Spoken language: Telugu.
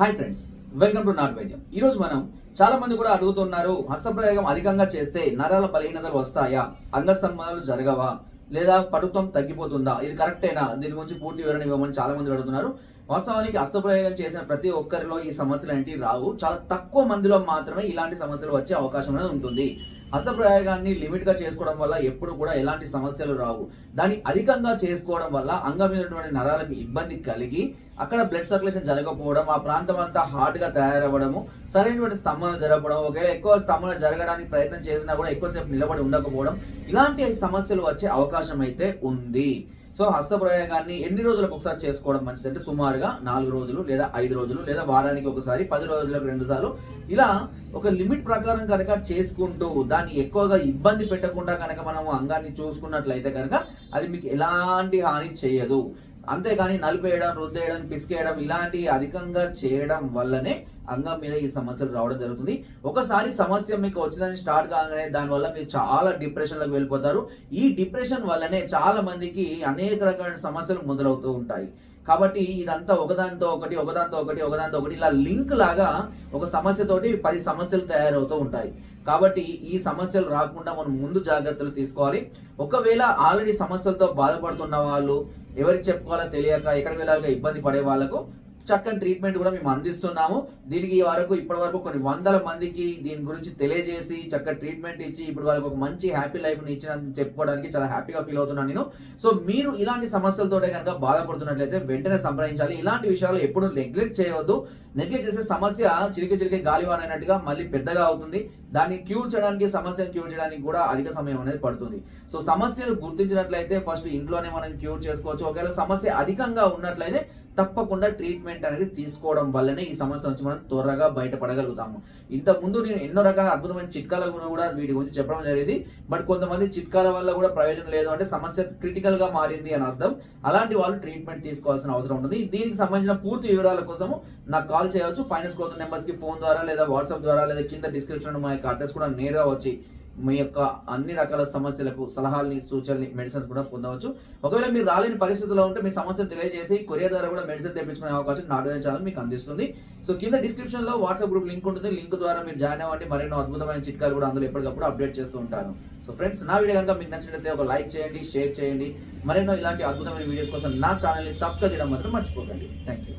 Hi friends, welcome to not వైద్యం. ఈ రోజు మనం చాలా మంది కూడా అడుగుతున్నారు, హస్తప్రయోగం అధికంగా చేస్తే నరాల బలహీనతలు వస్తాయా, అంగస్తంభనాలు జరగవా, లేదా పటుత్వం తగ్గిపోతుందా, ఇది కరెక్టేనా, దీని గురించి పూర్తి వివరణ ఇవ్వమని చాలా మంది అడుగుతున్నారు. వాస్తవానికి హస్తప్రయోగం చేసిన ప్రతి ఒక్కరిలో ఈ సమస్యలు ఏంటి రావు. చాలా తక్కువ మందిలో మాత్రమే ఇలాంటి సమస్యలు వచ్చే అవకాశం అనేది ఉంటుంది. హస్తప్రయోగాన్ని లిమిట్గా చేసుకోవడం వల్ల ఎప్పుడు కూడా ఎలాంటి సమస్యలు రావు. దాన్ని అధికంగా చేసుకోవడం వల్ల అంగం మీద ఉన్నటువంటి నరాలకు ఇబ్బంది కలిగి అక్కడ బ్లడ్ సర్క్యులేషన్ జరగకపోవడం, ఆ ప్రాంతం అంతా హార్ట్గా తయారవ్వడము, సరైనటువంటి స్తంభన జరగడం, ఒకవేళ ఎక్కువ స్తంభన జరగడానికి ప్రయత్నం చేసినా కూడా ఎక్కువసేపు నిలబడి ఉండకపోవడం, ఇలాంటి సమస్యలు వచ్చే అవకాశం అయితే ఉంది. సో హస్తప్రయోగాన్ని ఎన్ని రోజులకు ఒకసారి చేసుకోవడం మంచిదంటే సుమారుగా 4 రోజులు లేదా 5 రోజులు లేదా వారానికి ఒకసారి, 10 రోజులకు 2 సార్లు, ఇలా ఒక లిమిట్ ప్రకారం కనుక చేసుకుంటూ దాన్ని ఎక్కువగా ఇబ్బంది పెట్టకుండా కనుక మనము అంగాన్ని చూసుకున్నట్లయితే కనుక అది మీకు ఎలాంటి హాని చేయదు. అంతేగాని నలిపేయడం, రుద్దేయడం, పిసికేయడం ఇలాంటి అధికంగా చేయడం వల్లనే అంగం మీద ఈ సమస్యలు రావడం జరుగుతుంది. ఒకసారి సమస్య మీకు వచ్చిందని స్టార్ట్ కాగానే దానివల్ల మీరు చాలా డిప్రెషన్లోకి వెళ్ళిపోతారు. ఈ డిప్రెషన్ వల్లనే చాలా మందికి అనేక రకమైన సమస్యలు మొదలవుతూ ఉంటాయి. కాబట్టి ఇదంతా ఒకదానితో ఒకటి ఇలా లింక్ లాగా ఒక సమస్యతోటి 10 సమస్యలు తయారవుతూ ఉంటాయి. కాబట్టి ఈ సమస్యలు రాకుండా మనం ముందు జాగ్రత్తలు తీసుకోవాలి. ఒకవేళ ఆల్రెడీ సమస్యలతో బాధపడుతున్న వాళ్ళు, ఎవరికి చెప్పుకోవాలో తెలియక ఎక్కడికి వెళ్ళాలిగా ఇబ్బంది పడే వాళ్ళకు చక్కని ట్రీట్మెంట్ కూడా మేము అందిస్తున్నాము. దీనికి ఇప్పటి వరకు కొన్ని వందల మందికి దీని గురించి తెలియజేసి చక్కని ట్రీట్మెంట్ ఇచ్చి ఇప్పుడు వాళ్ళకి ఒక మంచి హ్యాపీ లైఫ్ని ఇచ్చిన చెప్పుకోవడానికి చాలా హ్యాపీగా ఫీల్ అవుతున్నాను నేను. సో మీరు ఇలాంటి సమస్యలతోటే కనుక బాధపడుతున్నట్లయితే వెంటనే సంప్రదించాలి. ఇలాంటి విషయాలు ఎప్పుడు నెగ్లెక్ట్ చేయవద్దు. నెగ్లెక్ట్ చేసే సమస్య చిలికి గాలివాన అయినట్టుగా మళ్ళీ పెద్దగా అవుతుంది. దాన్ని సమస్యను క్యూర్ చేయడానికి కూడా అధిక సమయం అనేది పడుతుంది. సో సమస్యను గుర్తించినట్లయితే ఫస్ట్ ఇంట్లోనే మనం క్యూర్ చేసుకోవచ్చు. ఒకవేళ సమస్య అధికంగా ఉన్నట్లయితే తప్పకుండా ట్రీట్మెంట్ అనేది తీసుకోవడం వల్లనే ఈ సమస్య నుంచి మనం త్వరగా బయటపడగలుగుతాము. ఇంతకుముందు నేను ఎన్నో రకాల అద్భుతమైన చిట్కాల కూడా వీటి గురించి చెప్పడం జరిగింది. బట్ కొంతమంది చిట్కాల వల్ల కూడా ప్రయోజనం లేదు అంటే సమస్య క్రిటికల్ గా మారింది అని అర్థం. అలాంటి వాళ్ళు ట్రీట్మెంట్ తీసుకోవాల్సిన అవసరం ఉంటుంది. దీనికి సంబంధించిన పూర్తి వివరాల కోసం నాకు కాల్ చేయవచ్చు. పైన స్క్రోల్ నెంబర్స్ కి ఫోన్ ద్వారా లేదా వాట్సాప్ ద్వారా లేదా కింద డిస్క్రిప్షన్ మా యొక్క అడ్రస్ కూడా నేరుగా వచ్చి మీ యొక్క అన్ని రకాల సమస్యలకు సలహాలని, సూచనలు, మెడిసిన్స్ కూడా పొందవచ్చు. ఒకవేళ మీరు రాలేని పరిస్థితుల్లో ఉంటే మీ సమస్యను తెలియజేసి కొరియర్ ద్వారా కూడా మెడిసిన్ తెప్పించుకునే అవకాశం నాట్ వైద్యం ఛానల్ మీకు అందిస్తుంది. సో కింద డిస్క్రిప్షన్ లో వాట్సాప్ గ్రూప్ లింక్ ఉంటుంది. లింక్ ద్వారా మీరు జాయిన్ అవ్వండి. మరెన్నో అద్భుతమైన చిట్కాలు కూడా అందులో ఎప్పటికప్పుడు అప్డేట్ చేస్తూ ఉంటాను. సో ఫ్రెండ్స్, నా వీడియో కనుక మీకు నచ్చినట్లయితే ఒక లైక్ చేయండి, షేర్ చేయండి. మరెన్నో ఇలాంటి అద్భుతమైన వీడియోస్ కోసం నా ఛానల్ని సబ్స్క్రైబ్ చేయడం మాత్రం మర్చిపోకండి. Thank you.